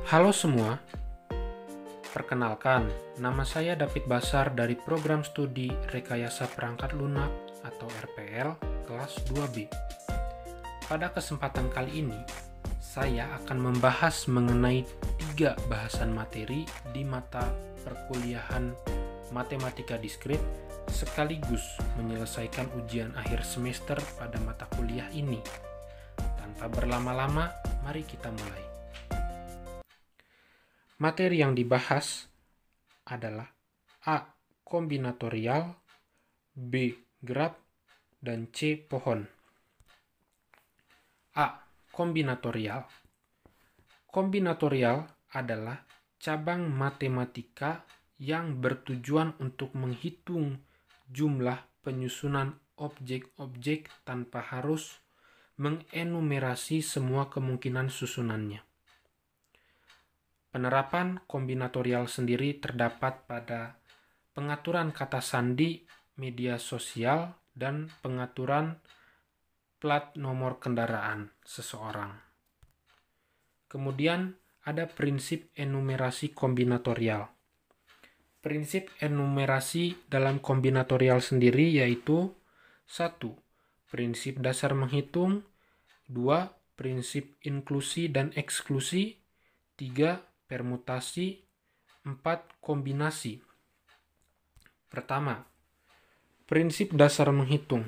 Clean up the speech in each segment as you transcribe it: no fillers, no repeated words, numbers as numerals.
Halo semua, perkenalkan, nama saya David Basar dari Program Studi Rekayasa Perangkat Lunak atau RPL kelas 2B. Pada kesempatan kali ini, saya akan membahas mengenai 3 bahasan materi di mata perkuliahan Matematika Diskrit sekaligus menyelesaikan ujian akhir semester pada mata kuliah ini. Tanpa berlama-lama, mari kita mulai. Materi yang dibahas adalah A. Kombinatorial, B. Graf, dan C. Pohon. A. Kombinatorial. Kombinatorial adalah cabang matematika yang bertujuan untuk menghitung jumlah penyusunan objek-objek tanpa harus mengenumerasi semua kemungkinan susunannya. Penerapan kombinatorial sendiri terdapat pada pengaturan kata sandi, media sosial, dan pengaturan plat nomor kendaraan seseorang. Kemudian ada prinsip enumerasi kombinatorial. Prinsip enumerasi dalam kombinatorial sendiri yaitu 1. Prinsip dasar menghitung, 2. Prinsip inklusi dan eksklusi, 3. Permutasi, 4. Kombinasi. Pertama, prinsip dasar menghitung.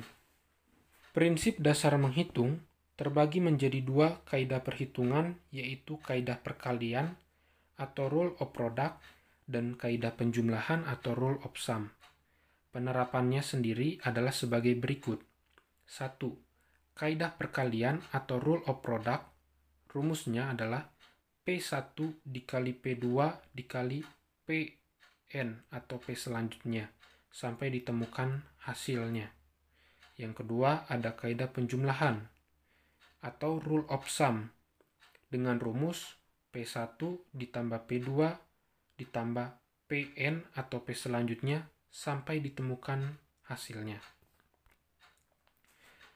Prinsip dasar menghitung terbagi menjadi 2 kaidah perhitungan, yaitu kaidah perkalian atau rule of product dan kaidah penjumlahan atau rule of sum. Penerapannya sendiri adalah sebagai berikut. 1. Kaidah perkalian atau rule of product, rumusnya adalah P1 dikali P2 dikali Pn atau P selanjutnya sampai ditemukan hasilnya. Yang kedua ada kaidah penjumlahan atau rule of sum dengan rumus P1 ditambah P2 ditambah Pn atau P selanjutnya sampai ditemukan hasilnya.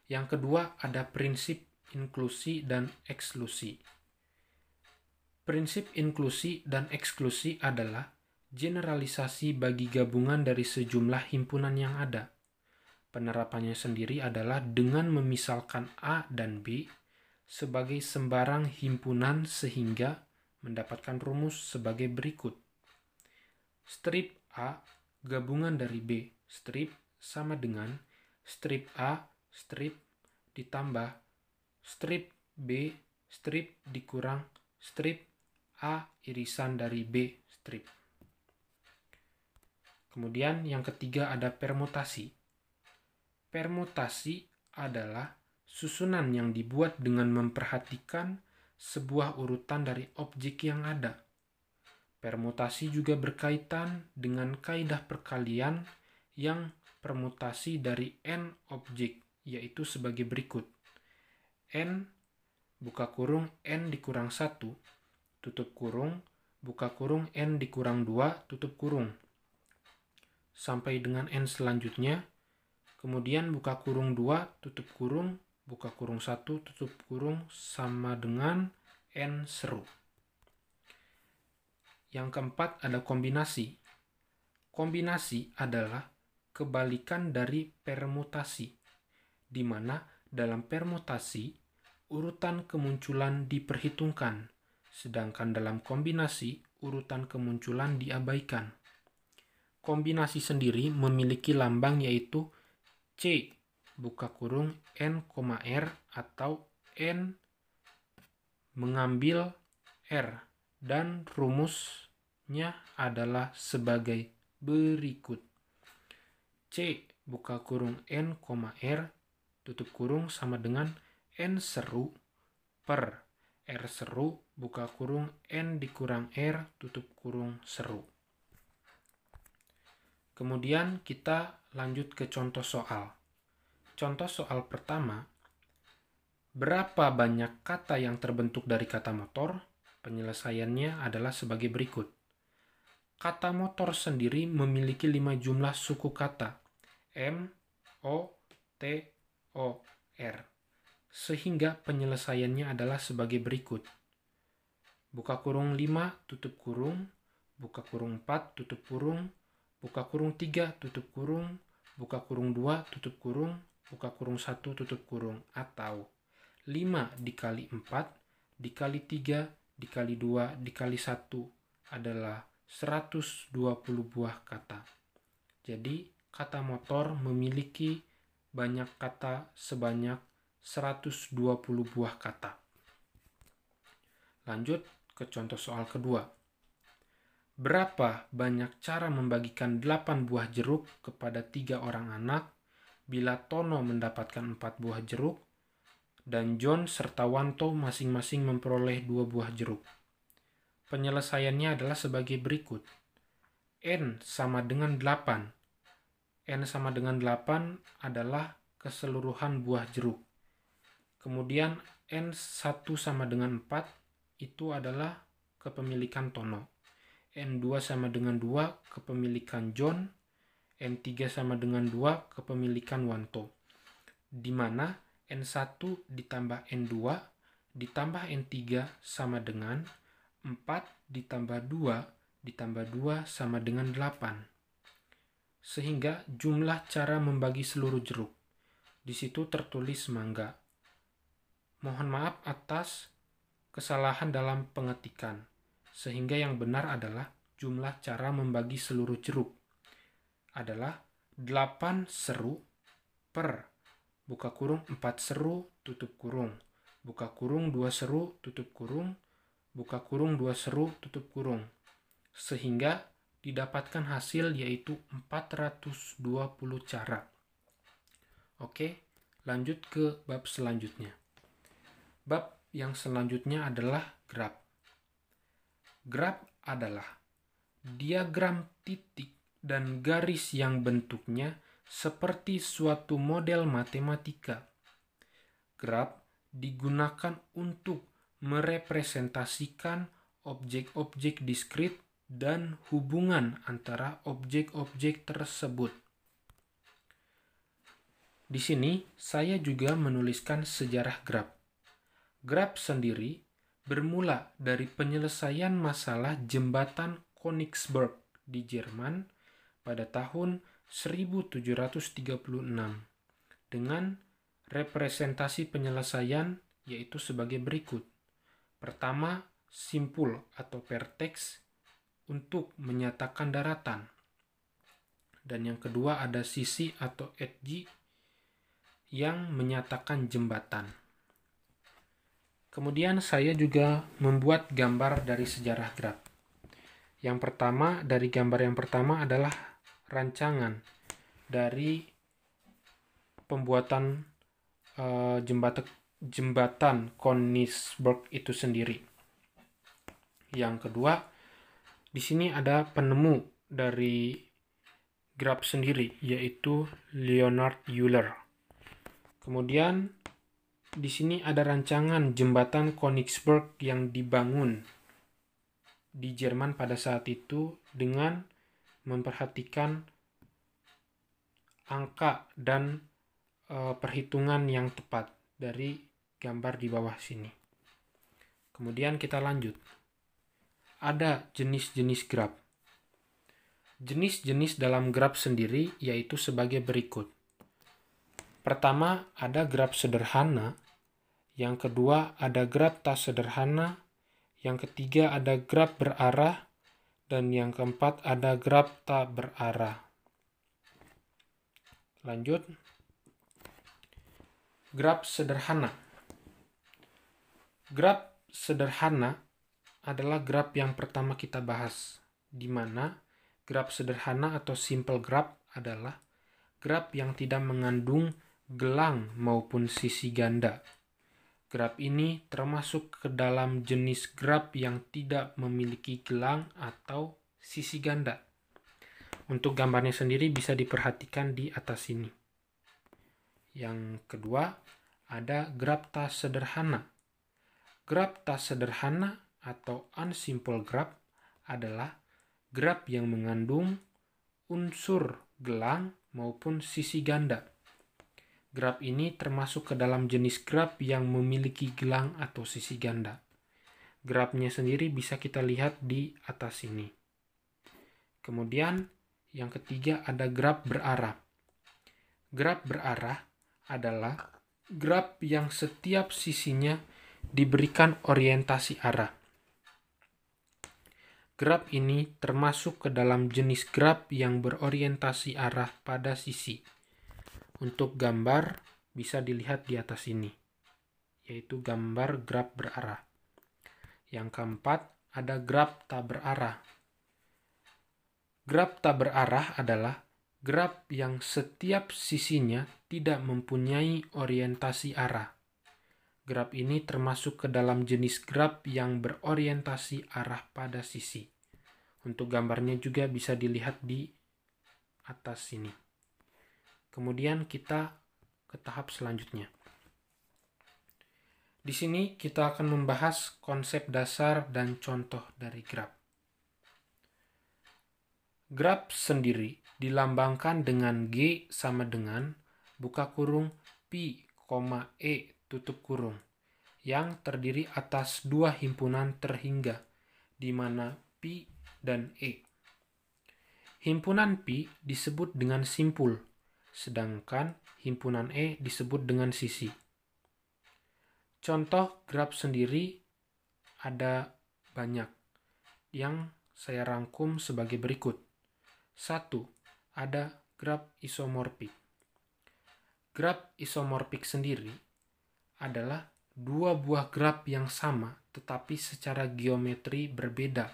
Yang kedua ada prinsip inklusi dan eksklusi. Prinsip inklusi dan eksklusi adalah generalisasi bagi gabungan dari sejumlah himpunan yang ada. Penerapannya sendiri adalah dengan memisalkan A dan B sebagai sembarang himpunan sehingga mendapatkan rumus sebagai berikut. Strip A gabungan dari B strip sama dengan strip A strip ditambah strip B strip dikurang strip A irisan dari B strip. Kemudian yang ketiga ada permutasi. Permutasi adalah susunan yang dibuat dengan memperhatikan sebuah urutan dari objek yang ada. Permutasi juga berkaitan dengan kaidah perkalian yang permutasi dari n objek, yaitu sebagai berikut. N buka kurung n dikurang 1 tutup kurung, buka kurung, n dikurang 2, tutup kurung. Sampai dengan n selanjutnya, kemudian buka kurung 2, tutup kurung, buka kurung 1, tutup kurung, sama dengan n seru. Yang keempat ada kombinasi. Kombinasi adalah kebalikan dari permutasi, di mana dalam permutasi, urutan kemunculan diperhitungkan, sedangkan dalam kombinasi, urutan kemunculan diabaikan. Kombinasi sendiri memiliki lambang yaitu C, buka kurung, N, R, atau N mengambil R, dan rumusnya adalah sebagai berikut. C, buka kurung, N, R, tutup kurung sama dengan N seru per R seru, buka kurung, N dikurang R, tutup kurung, seru. Kemudian kita lanjut ke contoh soal. Contoh soal pertama, berapa banyak kata yang terbentuk dari kata motor? Penyelesaiannya adalah sebagai berikut. Kata motor sendiri memiliki 5 jumlah suku kata, M, O, T, O, R. Sehingga penyelesaiannya adalah sebagai berikut. buka kurung 5, tutup kurung, buka kurung 4, tutup kurung, buka kurung 3, tutup kurung, buka kurung 2, tutup kurung, buka kurung 1, tutup kurung, atau 5 dikali 4, dikali 3, dikali 2, dikali 1 adalah 120 buah kata. Jadi, kata motor memiliki banyak kata sebanyak 120 buah kata. Lanjut ke contoh soal kedua. Berapa banyak cara membagikan 8 buah jeruk kepada 3 orang anak bila Tono mendapatkan 4 buah jeruk dan John serta Wanto masing-masing memperoleh 2 buah jeruk? Penyelesaiannya adalah sebagai berikut. N sama dengan 8. N sama dengan 8 adalah keseluruhan buah jeruk. Kemudian N1 sama dengan 4 itu adalah kepemilikan Tono. N2 sama dengan 2 kepemilikan John. N3 sama dengan 2 kepemilikan Wanto. Di mana N1 ditambah N2 ditambah N3 sama dengan 4 ditambah 2 ditambah 2 sama dengan 8. Sehingga jumlah cara membagi seluruh jeruk. Di situ tertulis mangga. Mohon maaf atas kesalahan dalam pengetikan. Sehingga yang benar adalah jumlah cara membagi seluruh jeruk adalah 8 seru per buka kurung 4 seru tutup kurung, buka kurung 2 seru tutup kurung, buka kurung 2 seru tutup kurung. Sehingga didapatkan hasil yaitu 420 cara. Oke, lanjut ke bab selanjutnya. Bab yang selanjutnya adalah graf. Graf adalah diagram titik dan garis yang bentuknya seperti suatu model matematika. Graf digunakan untuk merepresentasikan objek-objek diskrit dan hubungan antara objek-objek tersebut. Di sini saya juga menuliskan sejarah graf. Graf sendiri bermula dari penyelesaian masalah jembatan Königsberg di Jerman pada tahun 1736 dengan representasi penyelesaian yaitu sebagai berikut. Pertama, simpul atau vertex untuk menyatakan daratan. Dan yang kedua ada sisi atau edge yang menyatakan jembatan. Kemudian saya juga membuat gambar dari sejarah graf. Yang pertama, dari gambar yang pertama adalah rancangan dari pembuatan jembatan Königsberg itu sendiri. Yang kedua, di sini ada penemu dari graf sendiri, yaitu Leonhard Euler. Kemudian di sini ada rancangan jembatan Königsberg yang dibangun di Jerman pada saat itu dengan memperhatikan angka dan perhitungan yang tepat dari gambar di bawah sini. Kemudian kita lanjut. Ada jenis-jenis graf. Jenis-jenis dalam graf sendiri yaitu sebagai berikut. Pertama, ada graf sederhana. Yang kedua, ada graf tak sederhana. Yang ketiga, ada graf berarah. Dan yang keempat, ada graf tak berarah. Lanjut. Graf sederhana. Graf sederhana adalah graf yang pertama kita bahas, di mana graf sederhana atau simple graph adalah graf yang tidak mengandung gelang maupun sisi ganda. Graf ini termasuk ke dalam jenis graf yang tidak memiliki gelang atau sisi ganda. Untuk gambarnya sendiri bisa diperhatikan di atas ini. Yang kedua, ada graf tak sederhana. Graf tak sederhana atau unsimple graph adalah graf yang mengandung unsur gelang maupun sisi ganda. Graf ini termasuk ke dalam jenis graf yang memiliki gelang atau sisi ganda. grafnya sendiri bisa kita lihat di atas sini. Kemudian yang ketiga ada graf berarah. Graf berarah adalah graf yang setiap sisinya diberikan orientasi arah. Graf ini termasuk ke dalam jenis graf yang berorientasi arah pada sisi. Untuk gambar bisa dilihat di atas ini, yaitu gambar graf berarah. Yang keempat ada graf tak berarah. Graf tak berarah adalah graf yang setiap sisinya tidak mempunyai orientasi arah. Graf ini termasuk ke dalam jenis graf yang berorientasi arah pada sisi. Untuk gambarnya juga bisa dilihat di atas sini. Kemudian kita ke tahap selanjutnya. Di sini kita akan membahas konsep dasar dan contoh dari graf. Graf sendiri dilambangkan dengan G sama dengan buka kurung pi, E tutup kurung yang terdiri atas dua himpunan terhingga di mana pi dan E. Himpunan pi disebut dengan simpul, sedangkan himpunan E disebut dengan sisi. Contoh graf sendiri ada banyak yang saya rangkum sebagai berikut. 1. Ada graf isomorfik. Graf isomorfik sendiri adalah dua buah graf yang sama tetapi secara geometri berbeda.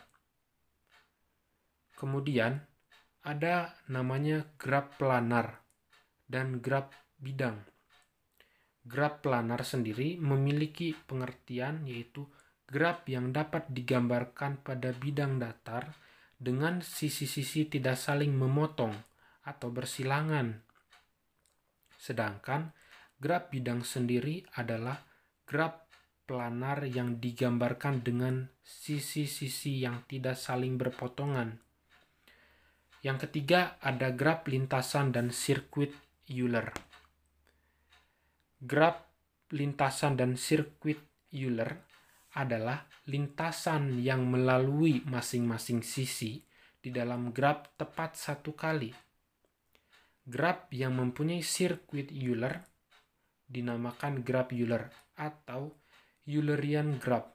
Kemudian ada namanya graf planar dan graf bidang. Graf planar sendiri memiliki pengertian yaitu graf yang dapat digambarkan pada bidang datar dengan sisi-sisi tidak saling memotong atau bersilangan. Sedangkan graf bidang sendiri adalah graf planar yang digambarkan dengan sisi-sisi yang tidak saling berpotongan. Yang ketiga ada graf lintasan dan sirkuit Euler. Graf lintasan dan sirkuit Euler adalah lintasan yang melalui masing-masing sisi di dalam graf tepat satu kali. Graf yang mempunyai sirkuit Euler dinamakan graf Euler atau Eulerian graph.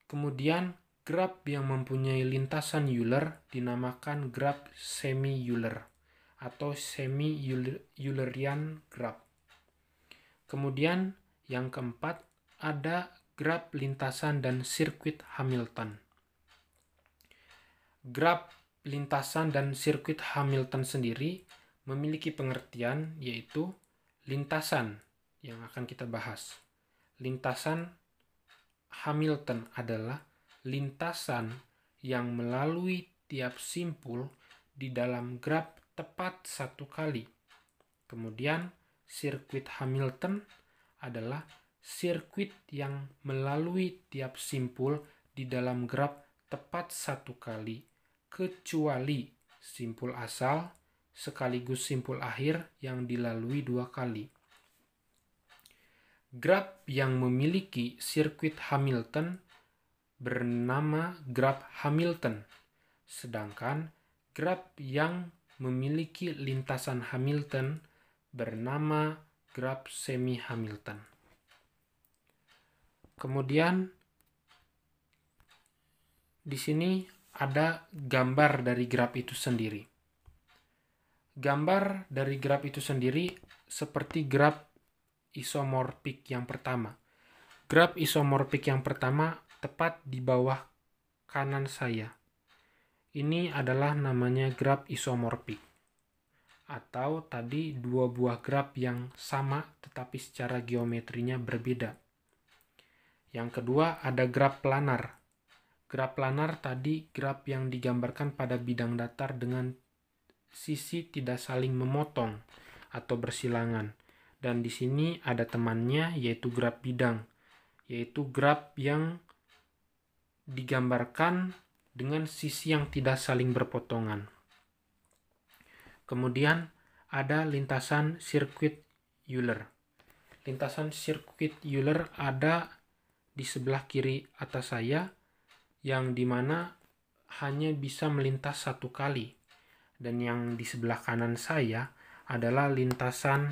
Kemudian graf yang mempunyai lintasan Euler dinamakan graf semi-Euler atau semi-Eulerian graph. Kemudian yang keempat ada graf lintasan dan sirkuit Hamilton. Graf lintasan dan sirkuit Hamilton sendiri memiliki pengertian yaitu lintasan yang akan kita bahas. Lintasan Hamilton adalah lintasan yang melalui tiap simpul di dalam graf tepat satu kali. Kemudian sirkuit Hamilton adalah sirkuit yang melalui tiap simpul di dalam graf tepat satu kali, kecuali simpul asal sekaligus simpul akhir yang dilalui dua kali. Graf yang memiliki sirkuit Hamilton bernama graf Hamilton, sedangkan graf yang memiliki lintasan Hamilton bernama graf semi-Hamilton. Kemudian di sini ada gambar dari graf itu sendiri. Gambar dari graf itu sendiri seperti graf isomorfik yang pertama. Graf isomorfik yang pertama tepat di bawah kanan saya. Ini adalah namanya graf isomorfik. Atau tadi dua buah graf yang sama tetapi secara geometrinya berbeda. Yang kedua ada graf planar. Graf planar tadi graf yang digambarkan pada bidang datar dengan sisi tidak saling memotong atau bersilangan. Dan di sini ada temannya yaitu graf bidang, yaitu graf yang digambarkan dengan sisi yang tidak saling berpotongan. Kemudian ada lintasan sirkuit Euler. Lintasan sirkuit Euler ada di sebelah kiri atas saya, yang dimana hanya bisa melintas satu kali. Dan yang di sebelah kanan saya adalah lintasan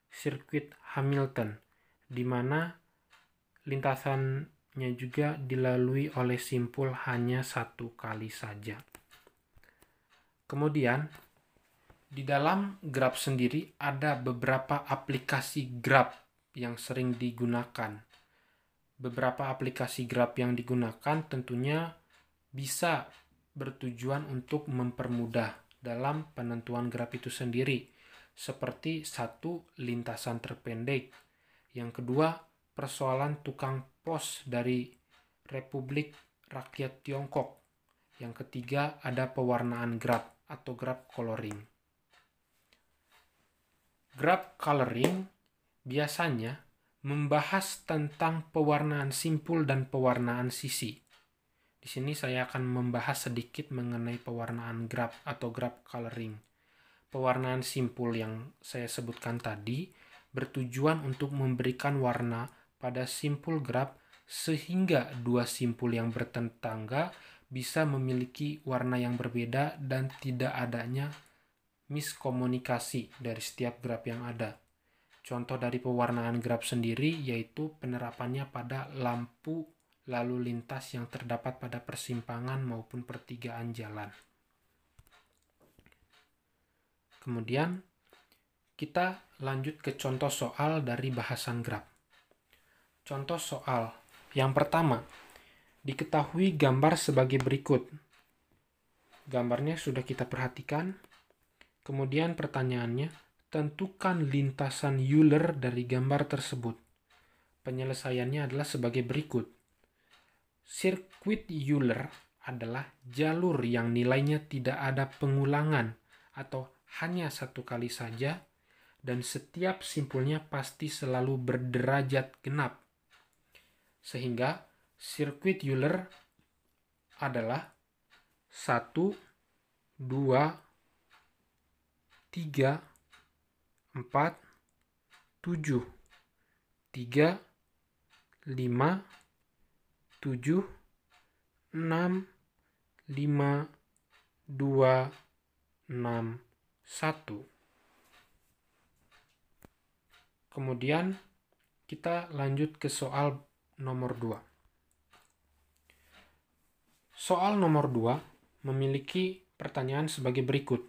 sirkuit Hamilton, di mana lintasannya juga dilalui oleh simpul hanya satu kali saja. Kemudian, di dalam grab sendiri ada beberapa aplikasi grab yang sering digunakan. Beberapa aplikasi grab yang digunakan tentunya bisa bertujuan untuk mempermudah dalam penentuan grab itu sendiri. Seperti satu, lintasan terpendek. Yang kedua, persoalan tukang pos dari Republik Rakyat Tiongkok. Yang ketiga, ada pewarnaan grab atau grab coloring. Grab coloring biasanya membahas tentang pewarnaan simpul dan pewarnaan sisi. Di sini saya akan membahas sedikit mengenai pewarnaan grab atau grab coloring. Pewarnaan simpul yang saya sebutkan tadi bertujuan untuk memberikan warna pada simpul grab sehingga dua simpul yang bertetangga bisa memiliki warna yang berbeda dan tidak adanya miskomunikasi dari setiap grab yang ada. Contoh dari pewarnaan grab sendiri yaitu penerapannya pada lampu lalu lintas yang terdapat pada persimpangan maupun pertigaan jalan. Kemudian kita lanjut ke contoh soal dari bahasan grab. Contoh soal yang pertama, diketahui gambar sebagai berikut. Gambarnya sudah kita perhatikan. Kemudian pertanyaannya, tentukan lintasan Euler dari gambar tersebut. Penyelesaiannya adalah sebagai berikut. Sirkuit Euler adalah jalur yang nilainya tidak ada pengulangan atau hanya satu kali saja, dan setiap simpulnya pasti selalu berderajat genap. Sehingga sirkuit Euler adalah 1, 2, 3, 4, 7, 3, 5, 7, 6, 5, 2, 6, 1. Kemudian kita lanjut ke soal nomor 2. Soal nomor 2 memiliki pertanyaan sebagai berikut.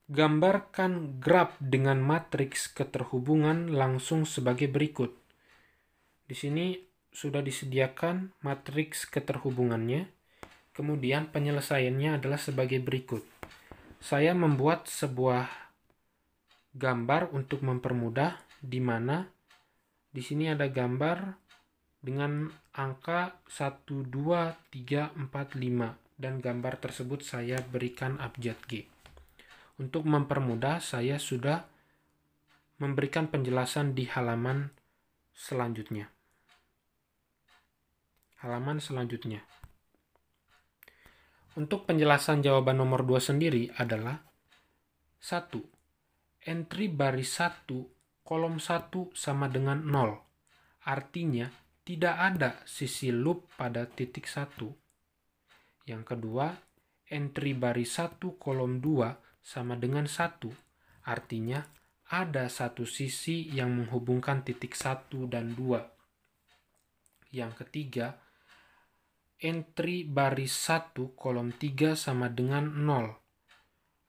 Gambarkan graf dengan matriks keterhubungan langsung sebagai berikut. Di sini sudah disediakan matriks keterhubungannya. Kemudian penyelesaiannya adalah sebagai berikut. Saya membuat sebuah gambar untuk mempermudah, di mana di sini ada gambar dengan angka 1, 2, 3, 4, 5 dan gambar tersebut saya berikan abjad G. Untuk mempermudah, saya sudah memberikan penjelasan di halaman selanjutnya. Untuk penjelasan jawaban nomor 2 sendiri adalah 1. Entry baris 1, kolom 1 sama dengan 0. Artinya, tidak ada sisi loop pada titik 1. Yang kedua, entry baris 1, kolom 2 sama dengan 1. Artinya, ada satu sisi yang menghubungkan titik 1 dan 2. Yang ketiga, entry baris 1, kolom 3 sama dengan 0.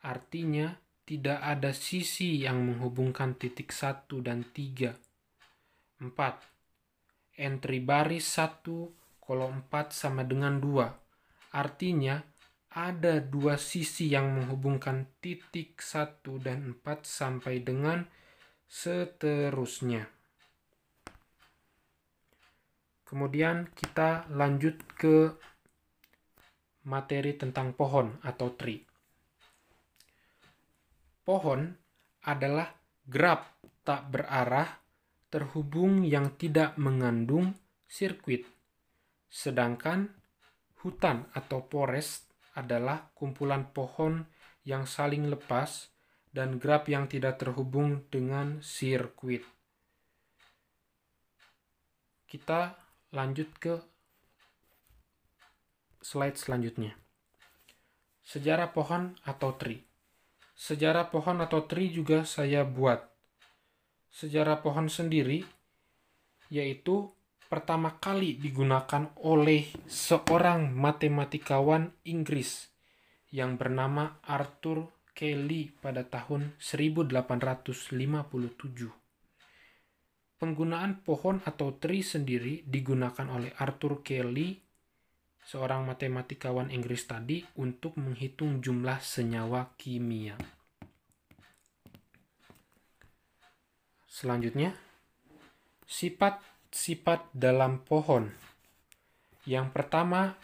Artinya, tidak ada sisi yang menghubungkan titik 1 dan 3. 4. Entry baris 1, kolom 4 sama dengan 2. Artinya, ada dua sisi yang menghubungkan titik 1 dan 4 sampai dengan seterusnya. Kemudian kita lanjut ke materi tentang pohon atau tree. Pohon adalah graf tak berarah terhubung yang tidak mengandung sirkuit. Sedangkan hutan atau forest adalah kumpulan pohon yang saling lepas dan graf yang tidak terhubung dengan sirkuit. Kita lanjut ke slide selanjutnya. Sejarah pohon atau tree. Sejarah pohon atau tree juga saya buat. Sejarah pohon sendiri yaitu pertama kali digunakan oleh seorang matematikawan Inggris yang bernama Arthur Cayley pada tahun 1857. Penggunaan pohon atau tree sendiri digunakan oleh Arthur Cayley, seorang matematikawan Inggris tadi, untuk menghitung jumlah senyawa kimia. Selanjutnya, sifat-sifat dalam pohon. Yang pertama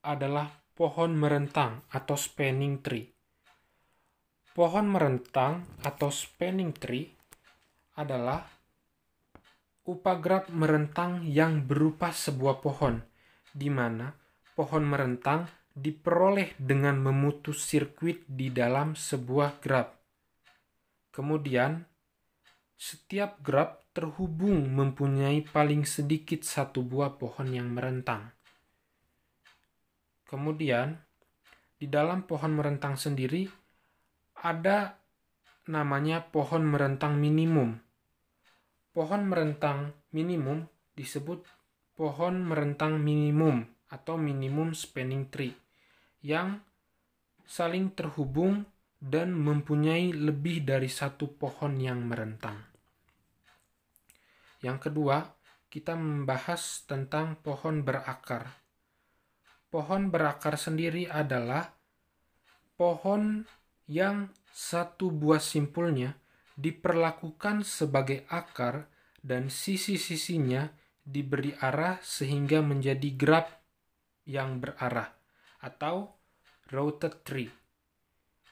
adalah pohon merentang atau spanning tree. Pohon merentang atau spanning tree adalah upagraf merentang yang berupa sebuah pohon, di mana pohon merentang diperoleh dengan memutus sirkuit di dalam sebuah graf. Kemudian, setiap graf terhubung mempunyai paling sedikit satu buah pohon yang merentang. Kemudian, di dalam pohon merentang sendiri ada namanya pohon merentang minimum. Pohon merentang minimum disebut pohon merentang minimum atau minimum spanning tree yang saling terhubung dan mempunyai lebih dari satu pohon yang merentang. Yang kedua, kita membahas tentang pohon berakar. Pohon berakar sendiri adalah pohon yang satu buah simpulnya diperlakukan sebagai akar dan sisi-sisinya diberi arah sehingga menjadi graf yang berarah atau rooted tree.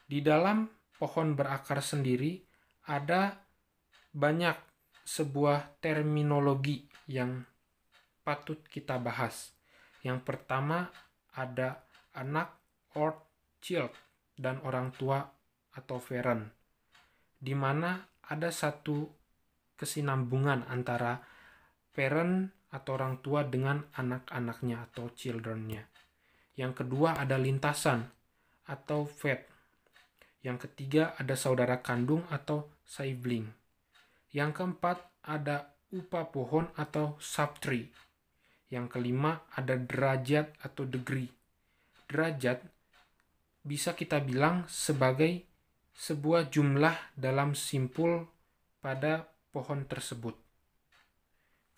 Di dalam pohon berakar sendiri ada banyak sebuah terminologi yang patut kita bahas. Yang pertama ada anak or child dan orang tua atau parent, di mana ada satu kesinambungan antara parent atau orang tua dengan anak-anaknya atau children-nya. Yang kedua ada lintasan atau vet. Yang ketiga ada saudara kandung atau sibling. Yang keempat ada upa pohon atau subtree. Yang kelima ada derajat atau degree. Derajat bisa kita bilang sebagai sebuah jumlah dalam simpul pada pohon tersebut.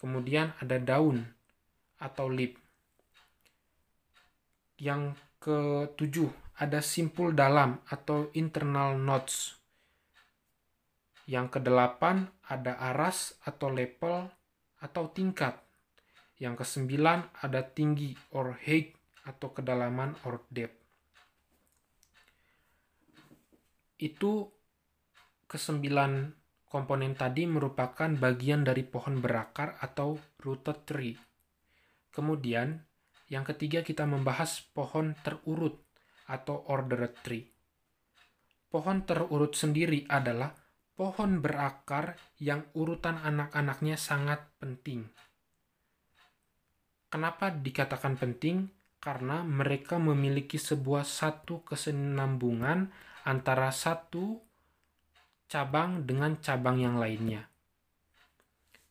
Kemudian ada daun atau leaf. Yang ketujuh ada simpul dalam atau internal nodes. Yang kedelapan ada aras atau level atau tingkat. Yang kesembilan ada tinggi or height atau kedalaman or depth. Itu kesembilan komponen tadi merupakan bagian dari pohon berakar atau rooted tree. Kemudian yang ketiga kita membahas pohon terurut atau ordered tree. Pohon terurut sendiri adalah pohon berakar yang urutan anak-anaknya sangat penting. Kenapa dikatakan penting? Karena mereka memiliki sebuah satu kesinambungan antara satu cabang dengan cabang yang lainnya.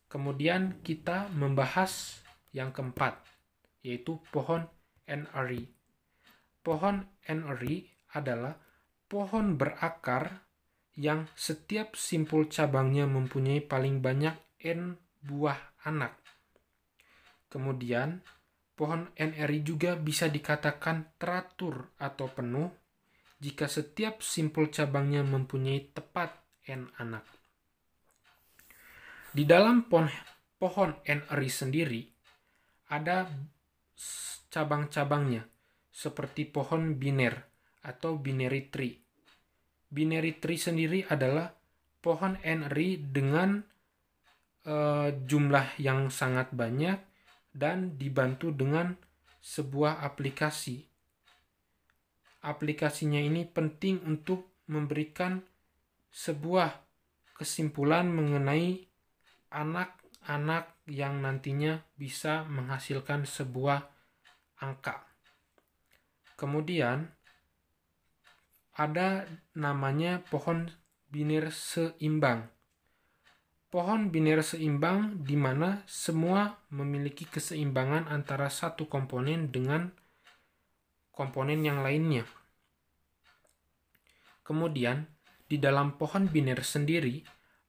Kemudian kita membahas yang keempat, yaitu pohon N-early. Pohon N-early adalah pohon berakar yang setiap simpul cabangnya mempunyai paling banyak N buah anak. Kemudian, pohon N-early juga bisa dikatakan teratur atau penuh jika setiap simpul cabangnya mempunyai tepat N anak. Di dalam pohon N-early sendiri ada cabang-cabangnya seperti pohon biner atau binary tree. Binary tree sendiri adalah pohon N-early dengan jumlah yang sangat banyak dan dibantu dengan sebuah aplikasi. Aplikasinya ini penting untuk memberikan sebuah kesimpulan mengenai anak-anak yang nantinya bisa menghasilkan sebuah angka. Kemudian ada namanya pohon biner seimbang. Pohon biner seimbang di mana semua memiliki keseimbangan antara satu komponen dengan komponen yang lainnya. Kemudian, di dalam pohon biner sendiri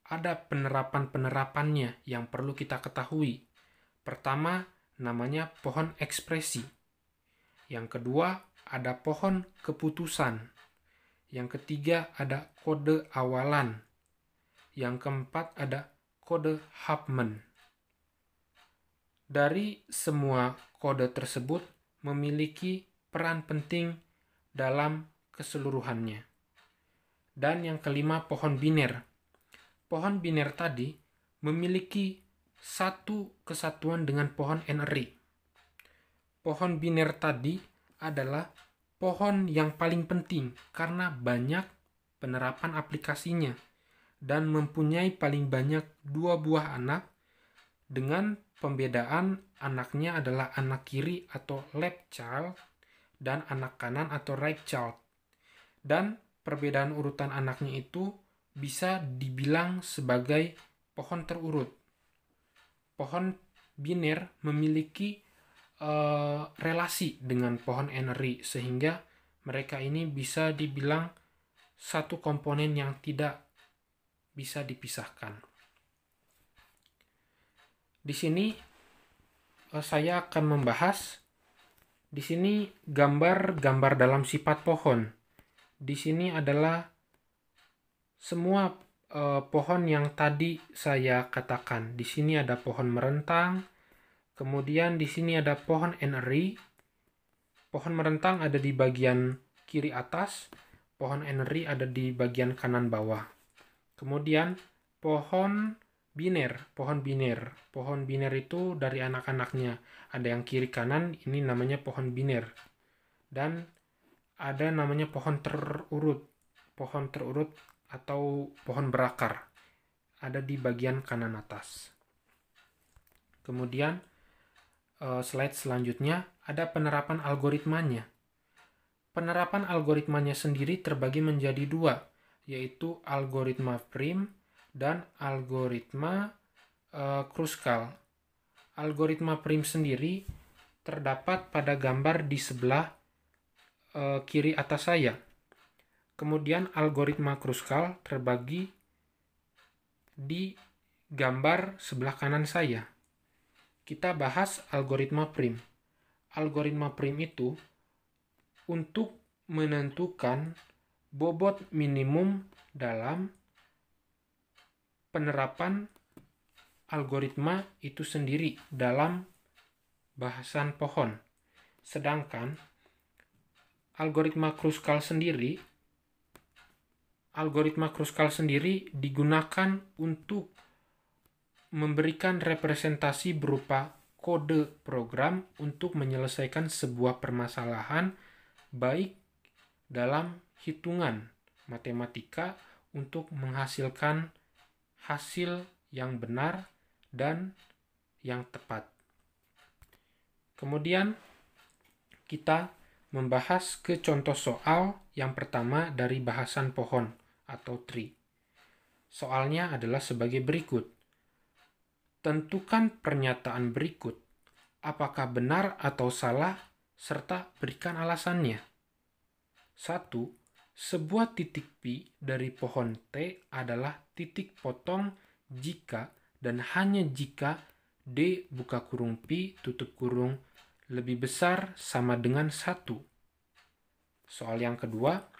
ada penerapan-penerapannya yang perlu kita ketahui. Pertama, namanya pohon ekspresi. Yang kedua, ada pohon keputusan. Yang ketiga, ada kode awalan. Yang keempat, ada kode Huffman. Dari semua kode tersebut memiliki peran penting dalam keseluruhannya. Dan yang kelima, pohon biner. Pohon biner tadi memiliki satu kesatuan dengan pohon NRI. Pohon biner tadi adalah pohon yang paling penting karena banyak penerapan aplikasinya dan mempunyai paling banyak 2 buah anak, dengan pembedaan anaknya adalah anak kiri atau left child dan anak kanan atau right child. Dan perbedaan urutan anaknya itu bisa dibilang sebagai pohon terurut. Pohon biner memiliki relasi dengan pohon NRI sehingga mereka ini bisa dibilang satu komponen yang tidak bisa dipisahkan. Di sini saya akan membahas di sini gambar-gambar dalam sifat pohon. Di sini adalah semua pohon yang tadi saya katakan. Di sini ada pohon merentang, kemudian di sini ada pohon NRI. Pohon merentang ada di bagian kiri atas, pohon NRI ada di bagian kanan bawah. Kemudian pohon biner. Pohon biner itu dari anak-anaknya. Ada yang kiri kanan, ini namanya pohon biner. Dan ada namanya pohon terurut. Pohon terurut atau pohon berakar. Ada di bagian kanan atas. Kemudian slide selanjutnya ada penerapan algoritmanya. Penerapan algoritmanya sendiri terbagi menjadi 2, yaitu algoritma Prim dan algoritma Kruskal. Algoritma Prim sendiri terdapat pada gambar di sebelah kiri atas saya. Kemudian algoritma Kruskal terbagi di gambar sebelah kanan saya. Kita bahas algoritma Prim. Algoritma Prim itu untuk menentukan bobot minimum dalam penerapan algoritma itu sendiri dalam bahasan pohon. Sedangkan algoritma Kruskal sendiri digunakan untuk memberikan representasi berupa kode program untuk menyelesaikan sebuah permasalahan baik dalam hitungan matematika untuk menghasilkan hasil yang benar dan yang tepat. Kemudian kita membahas ke contoh soal yang pertama dari bahasan pohon atau tree. Soalnya adalah sebagai berikut. Tentukan pernyataan berikut, apakah benar atau salah, serta berikan alasannya. 1. Sebuah titik P dari pohon T adalah titik potong jika dan hanya jika D buka kurung P tutup kurung lebih besar sama dengan 1. Soal yang kedua,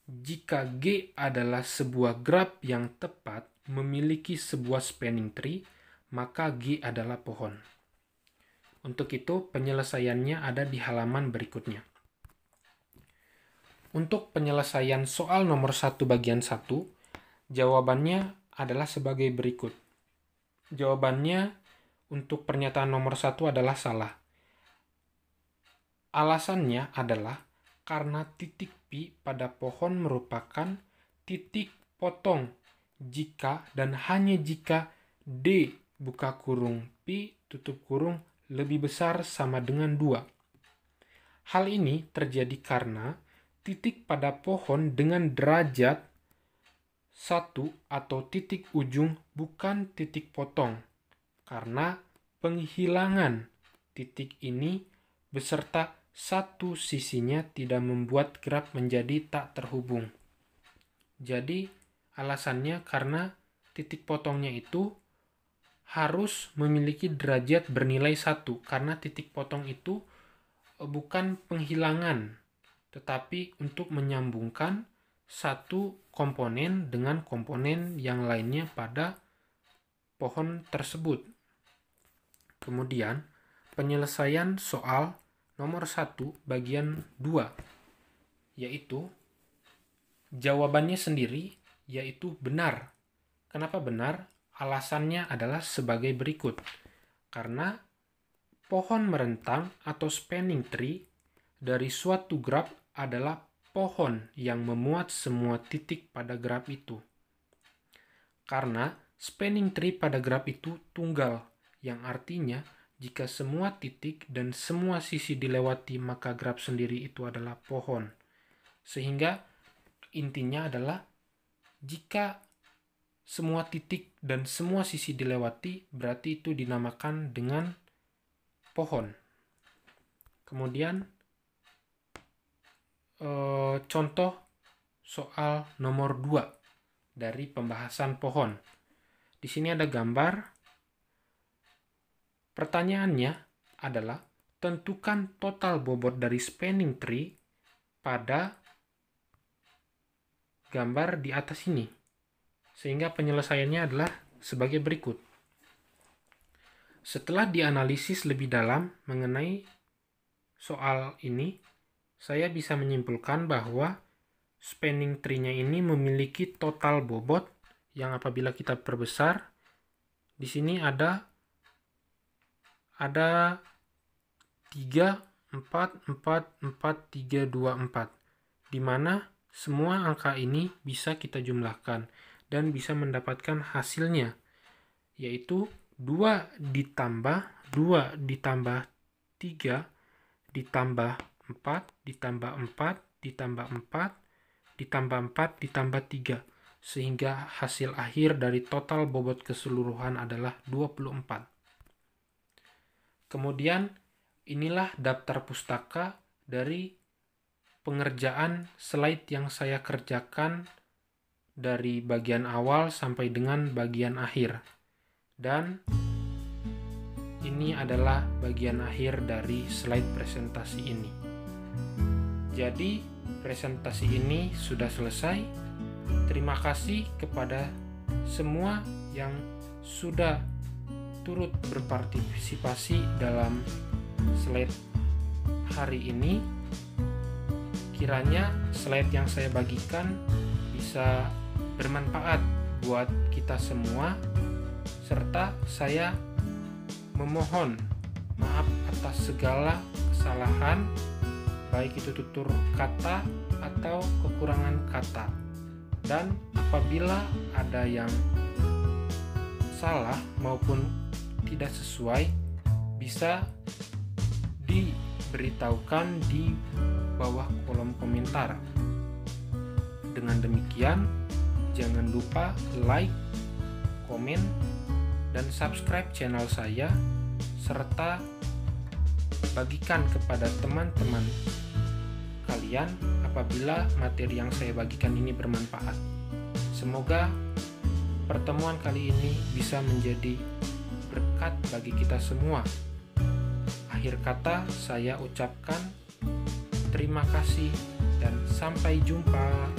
jika G adalah sebuah graf yang tepat memiliki sebuah spanning tree, maka G adalah pohon. Untuk itu, penyelesaiannya ada di halaman berikutnya. Untuk penyelesaian soal nomor 1 bagian 1, jawabannya adalah sebagai berikut. Jawabannya untuk pernyataan nomor 1 adalah salah. Alasannya adalah karena titik P pada pohon merupakan titik potong jika dan hanya jika D buka kurung Pi tutup kurung lebih besar sama dengan 2. Hal ini terjadi karena titik pada pohon dengan derajat 1 atau titik ujung bukan titik potong, karena penghilangan titik ini beserta satu sisinya tidak membuat graf menjadi tak terhubung. Jadi alasannya karena titik potongnya itu harus memiliki derajat bernilai 1, karena titik potong itu bukan penghilangan, tetapi untuk menyambungkan satu komponen dengan komponen yang lainnya pada pohon tersebut. Kemudian, penyelesaian soal nomor 1 bagian 2, yaitu jawabannya sendiri, yaitu benar. Kenapa benar? Alasannya adalah sebagai berikut. Karena pohon merentang atau spanning tree dari suatu graf adalah pohon yang memuat semua titik pada graf itu. Karena spanning tree pada graf itu tunggal, yang artinya jika semua titik dan semua sisi dilewati maka graf sendiri itu adalah pohon. Sehingga intinya adalah jika semua titik dan semua sisi dilewati berarti itu dinamakan dengan pohon. Kemudian contoh soal nomor 2 dari pembahasan pohon. Di sini ada gambar. Pertanyaannya adalah tentukan total bobot dari spanning tree pada gambar di atas ini. Sehingga penyelesaiannya adalah sebagai berikut. Setelah dianalisis lebih dalam mengenai soal ini, saya bisa menyimpulkan bahwa spanning tree-nya ini memiliki total bobot yang apabila kita perbesar, di sini ada 3, 4, 4, 4, 3, 2, 4. Di mana semua angka ini bisa kita jumlahkan dan bisa mendapatkan hasilnya, yaitu 2 ditambah 2 ditambah 3 ditambah 4 ditambah 4 ditambah 4 ditambah 4 ditambah 3, sehingga hasil akhir dari total bobot keseluruhan adalah 24. Kemudian inilah daftar pustaka dari pengerjaan slide yang saya kerjakan dari bagian awal sampai dengan bagian akhir. Dan ini adalah bagian akhir dari slide presentasi ini. Jadi presentasi ini sudah selesai. Terima kasih kepada semua yang sudah turut berpartisipasi dalam slide hari ini. Kiranya slide yang saya bagikan bisa bermanfaat buat kita semua, serta saya memohon maaf atas segala kesalahan, baik itu tutur kata atau kekurangan kata. Dan apabila ada yang salah maupun tidak sesuai, bisa diberitahukan di bawah kolom komentar. Dengan demikian, jangan lupa like, komen, dan subscribe channel saya, serta bagikan kepada teman-teman kalian apabila materi yang saya bagikan ini bermanfaat. Semoga pertemuan kali ini bisa menjadi berkat bagi kita semua. Akhir kata saya ucapkan terima kasih dan sampai jumpa.